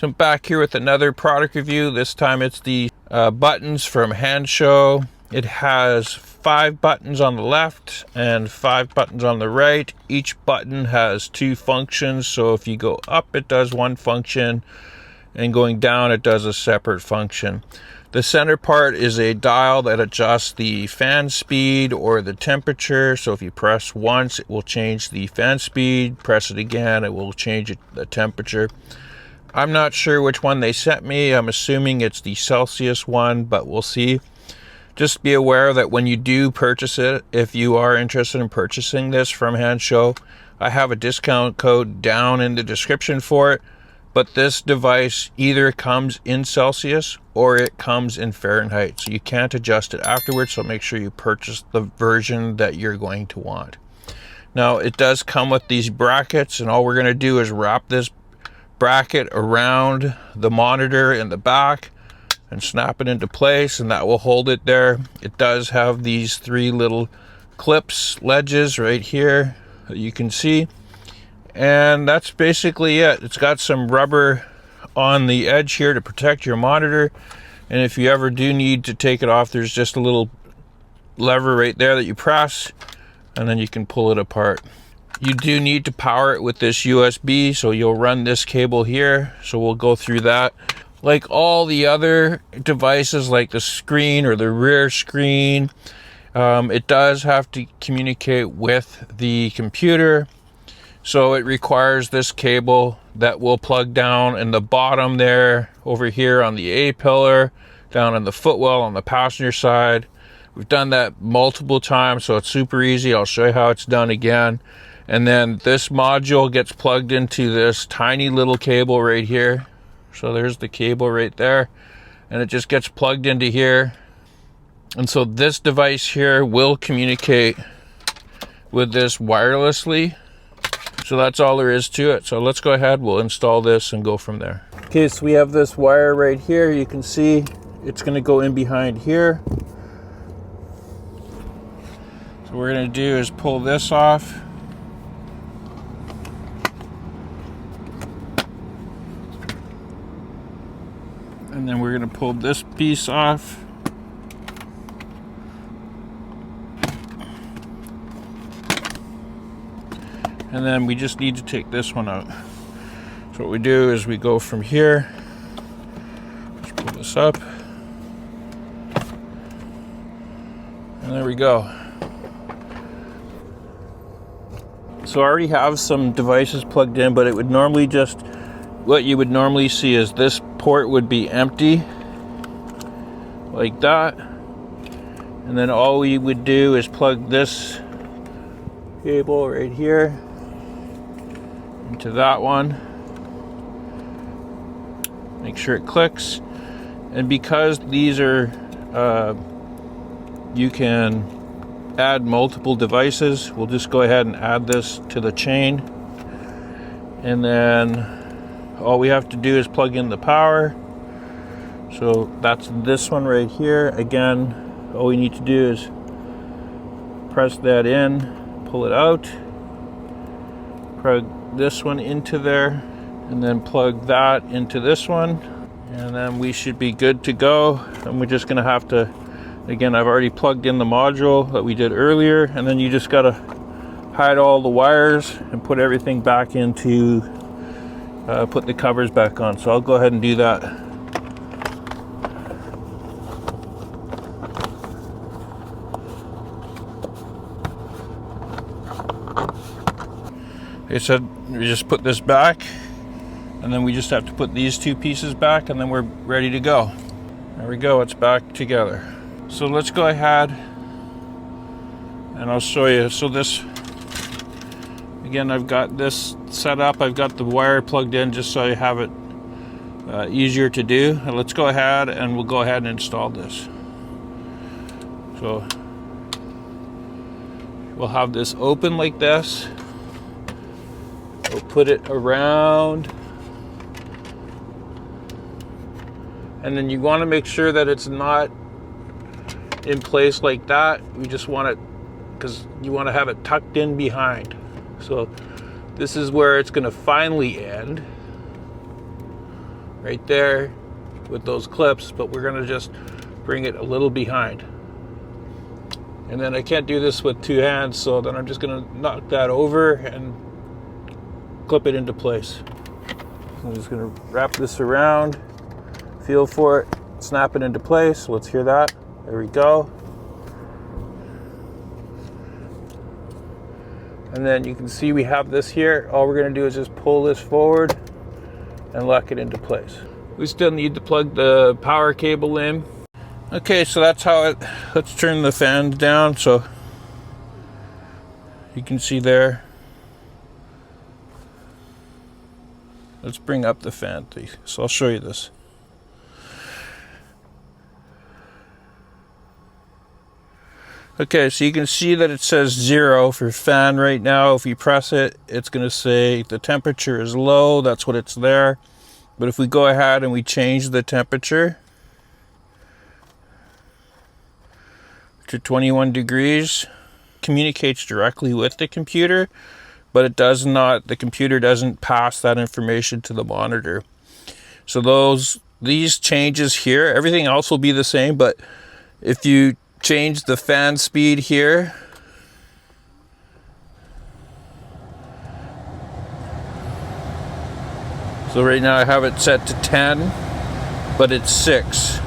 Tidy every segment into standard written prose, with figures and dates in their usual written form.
So I'm back here with another product review. This time it's the buttons from Hansshow. It has 5 buttons on the left and 5 buttons on the right. Each button has 2 functions. So if you go up, it does one function, and going down, it does a separate function. The center part is a dial that adjusts the fan speed or the temperature. So if you press once, it will change the fan speed. Press it again, it will change the temperature. I'm not sure which one they sent me. I'm assuming it's the Celsius one, but we'll see. Just be aware that when you do purchase it, if you are interested in purchasing this from Hansshow, I have a discount code down in the description for it. But this device either comes in Celsius or it comes in Fahrenheit. So you can't adjust it afterwards, so make sure you purchase the version that you're going to want. Now, it does come with these brackets, and all we're going to do is wrap this bracket around the monitor in the back and snap it into place, and that will hold it there. It does have these 3 little clips, ledges right here that you can see, and that's basically it. It's got some rubber on the edge here to protect your monitor, and if you ever do need to take it off, there's just a little lever right there that you press, and then you can pull it apart. You do need to power it with this USB, so you'll run this cable here. So we'll go through that. Like all the other devices, like the screen or the rear screen, it does have to communicate with the computer. So it requires this cable that will plug down in the bottom there, over here on the A-pillar, down in the footwell on the passenger side. We've done that multiple times, so it's super easy. I'll show you how it's done again. And then this module gets plugged into this tiny little cable right here. So there's the cable right there, and it just gets plugged into here. And so this device here will communicate with this wirelessly. So that's all there is to it. So let's go ahead, we'll install this and go from there. Okay, so we have this wire right here. You can see it's going to go in behind here. So what we're going to do is pull this off. And then we're going to pull this piece off. And then we just need to take this one out. So what we do is we go from here. Just pull this up. And there we go. So I already have some devices plugged in, but it would normally just, what you would normally see is this port would be empty, like that. And then all we would do is plug this cable right here into that one. Make sure it clicks. And because these are, you can add multiple devices, we'll just go ahead and add this to the chain. And then all we have to do is plug in the power. So that's this one right here. Again, all we need to do is press that in, pull it out, plug this one into there, and then plug that into this one. And then we should be good to go. And we're just gonna have to, again, I've already plugged in the module that we did earlier, and then you just gotta hide all the wires and put everything back into put the covers back on. So I'll go ahead and do that. Like I said, we just put this back, and then we just have to put these 2 pieces back, and then we're ready to go. There we go, it's back together. So let's go ahead and I'll show you. So this, again, I've got this set up. I've got the wire plugged in just so I have it easier to do. And let's go ahead and we'll go ahead and install this. So we'll have this open like this. We'll put it around. And then you want to make sure that it's not in place like that. You just want it, because you want to have it tucked in behind. So this is where it's going to finally end. right there with those clips, but we're gonna just bring it a little behind. And then I can't do this with two hands, so then I'm just gonna knock that over and clip it into place. I'm just gonna wrap this around, feel for it, snap it into place. Let's hear that. There we go. And then you can see we have this here. All we're gonna do is just pull this forward and lock it into place. We still need to plug the power cable in. Okay, so that's how it, let's turn the fan down so you can see there. Let's bring up the fan, so I'll show you this. Okay, so you can see that it says 0 for fan right now. If you press it, it's going to say the temperature is low. That's what it's there. But if we go ahead and we change the temperature to 21 degrees, communicates directly with the computer, but it does not, the computer doesn't pass that information to the monitor. So these changes here, everything else will be the same, but if you change the fan speed here, so right now I have it set to 10, but it's 6.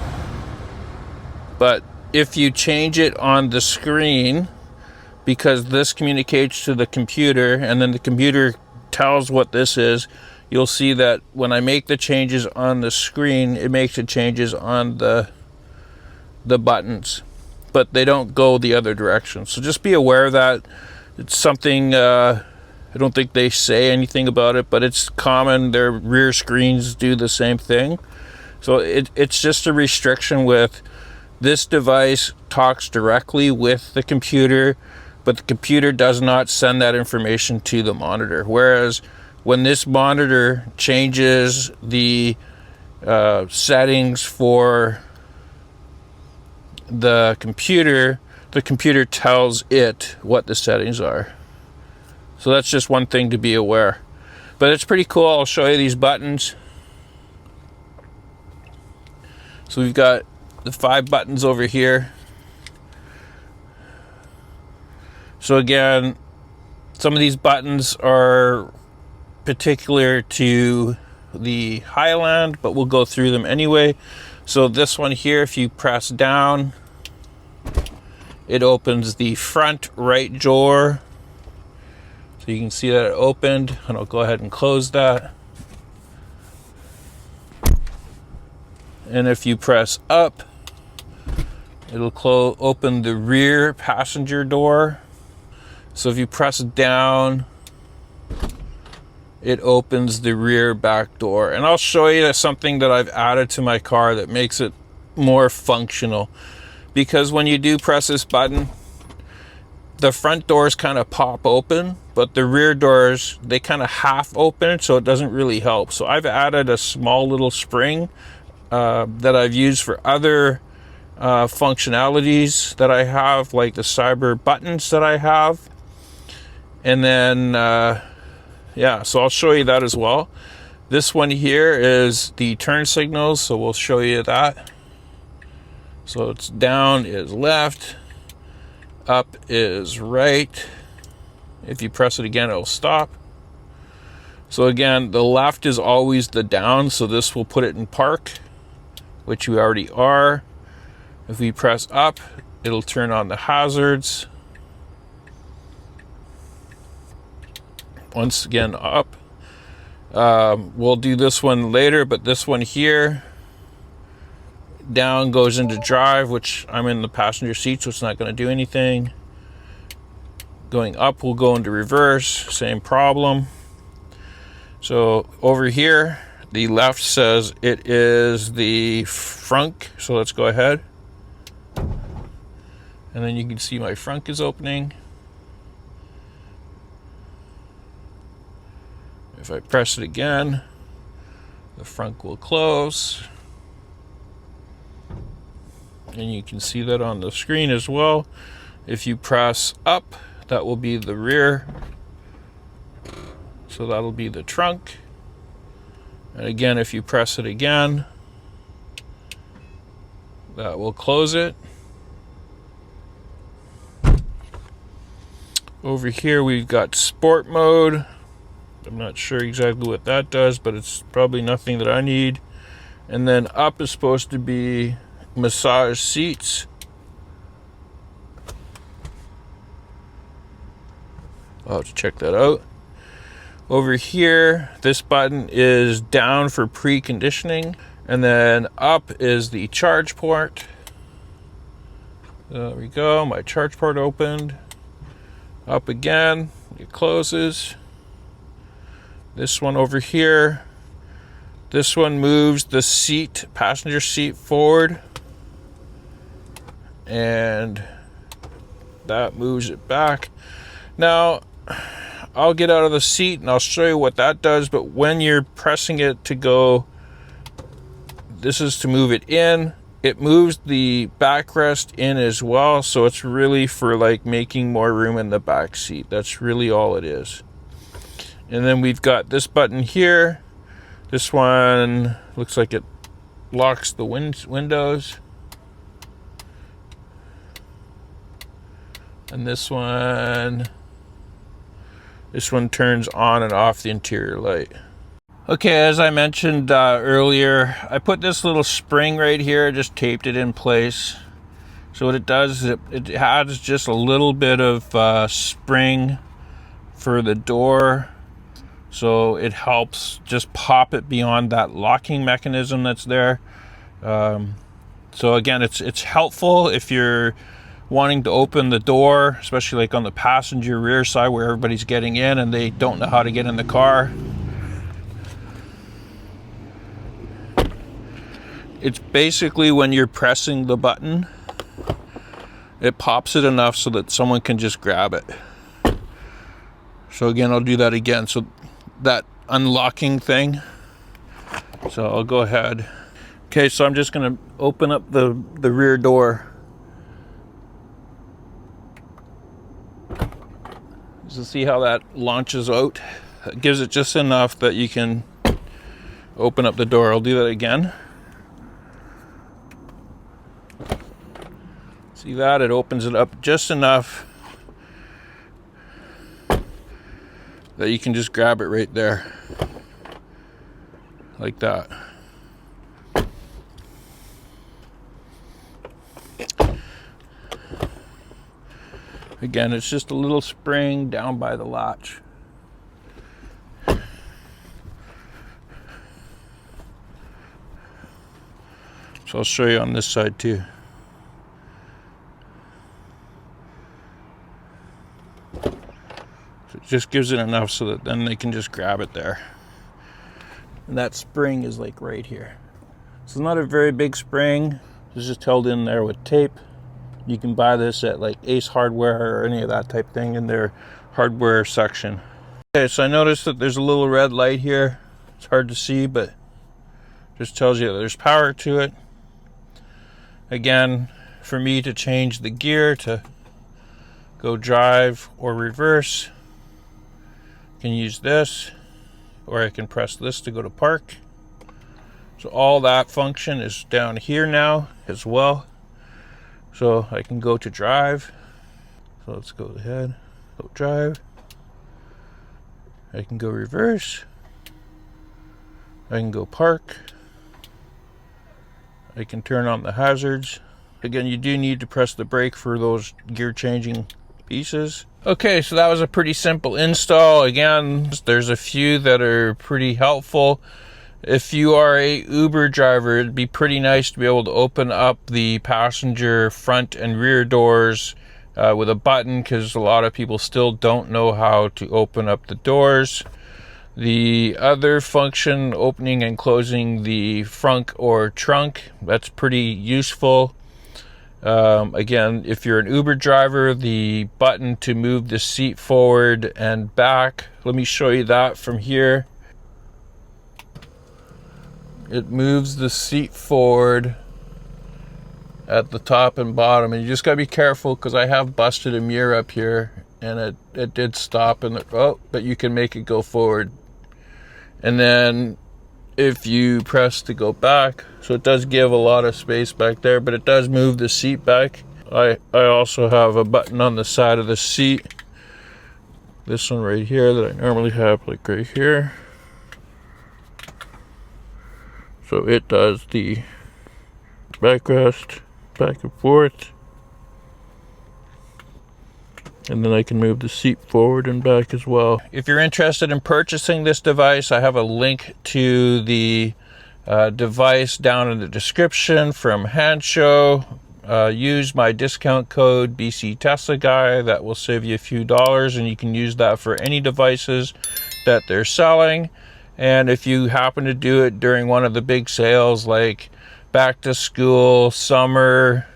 But if you change it on the screen, because this communicates to the computer and then the computer tells what this is, you'll see that when I make the changes on the screen, it makes the changes on the buttons, but they don't go the other direction. So just be aware of that. It's something, I don't think they say anything about it, but it's common. Their rear screens do the same thing. So it's just a restriction with this device talks directly with the computer, but the computer does not send that information to the monitor. Whereas when this monitor changes the settings for the computer tells it what the settings are. So that's just one thing to be aware. But it's pretty cool. I'll show you these buttons. So we've got the 5 buttons over here. So again, some of these buttons are particular to the Highland, but we'll go through them anyway. So this one here, if you press down, it opens the front right door. So you can see that it opened, and I'll go ahead and close that. And if you press up, it'll open the rear passenger door. So if you press down, it opens the rear back door. And I'll show you something that I've added to my car that makes it more functional. Because when you do press this button, the front doors kind of pop open, but the rear doors, they kind of half open, so it doesn't really help. So I've added a small little spring that I've used for other functionalities that I have, like the cyber buttons that I have. And then, yeah, so I'll show you that as well. This one here is the turn signals, so we'll show you that. So it's down is left, up is right. If you press it again, it'll stop. So again, the left is always the down, so this will put it in park, which you already are. If we press up, it'll turn on the hazards. Once again, up. We'll do this one later, but this one here, down goes into drive, which I'm in the passenger seat, so it's not going to do anything. Going up will go into reverse, same problem. So over here, the left says it is the frunk, so let's go ahead. And then you can see my frunk is opening. If I press it again, the front will close. And you can see that on the screen as well. If you press up, that will be the rear. So that'll be the trunk. And again, if you press it again, that will close it. Over here we've got sport mode. I'm not sure exactly what that does, but it's probably nothing that I need. And then up is supposed to be massage seats. I'll have to check that out. Over here, this button is down for preconditioning, and then up is the charge port. There we go, my charge port opened. Up again, it closes. This one over here, this one moves the seat, passenger seat forward, and that moves it back. Now, I'll get out of the seat and I'll show you what that does, but when you're pressing it to go, this is to move it in. It moves the backrest in as well, so it's really for like making more room in the back seat. That's really all it is. And then we've got this button here. This one looks like it locks the windows. And this one turns on and off the interior light. Okay, as I mentioned earlier, I put this little spring right here, just taped it in place. So what it does is it adds just a little bit of spring for the door. So it helps just pop it beyond that locking mechanism that's there. So again, it's helpful if you're wanting to open the door, especially like on the passenger rear side where everybody's getting in and they don't know how to get in the car. It's basically when you're pressing the button, it pops it enough so that someone can just grab it. So again, I'll do that again. So that unlocking thing. So I'll go ahead. Okay, so I'm just gonna open up the rear door. So see how that launches out? It gives it just enough that you can open up the door. I'll do that again. See that? It opens it up just enough that you can just grab it right there. Like that. Again, it's just a little spring down by the latch. So I'll show you on this side too. So it just gives it enough so that then they can just grab it there. And that spring is like right here. So it's not a very big spring. It's just held in there with tape. You can buy this at like Ace Hardware or any of that type thing in their hardware section. Okay, so I noticed that there's a little red light here. It's hard to see, but just tells you that there's power to it. Again, for me to change the gear to go drive or reverse, I can use this, or I can press this to go to park. So all that function is down here now as well. So I can go to drive. So let's go ahead, go drive. I can go reverse. I can go park. I can turn on the hazards. Again, you do need to press the brake for those gear changing pieces. Okay, so that was a pretty simple install. Again, there's a few that are pretty helpful. If you are a Uber driver, it'd be pretty nice to be able to open up the passenger front and rear doors with a button, because a lot of people still don't know how to open up the doors. The other function, opening and closing the frunk or trunk, that's pretty useful. Again, if you're an Uber driver, the button to move the seat forward and back, let me show you that from here. It moves the seat forward at the top and bottom, and you just gotta be careful because I have busted a mirror up here and it did stop, and but you can make it go forward. And then if you press to go back. So it does give a lot of space back there, but it does move the seat back. I also have a button on the side of the seat. This one right here that I normally have, like right here. So it does the backrest, back and forth. And then I can move the seat forward and back as well. If you're interested in purchasing this device, I have a link to the device down in the description from Hansshow. Use my discount code BC Tesla Guy. That will save you a few dollars, and you can use that for any devices that they're selling. And if you happen to do it during one of the big sales like back to school, summer,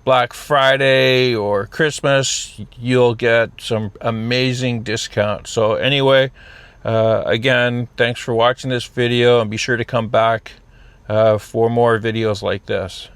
Black Friday, or Christmas, you'll get some amazing discounts. So anyway, again, thanks for watching this video, and be sure to come back for more videos like this.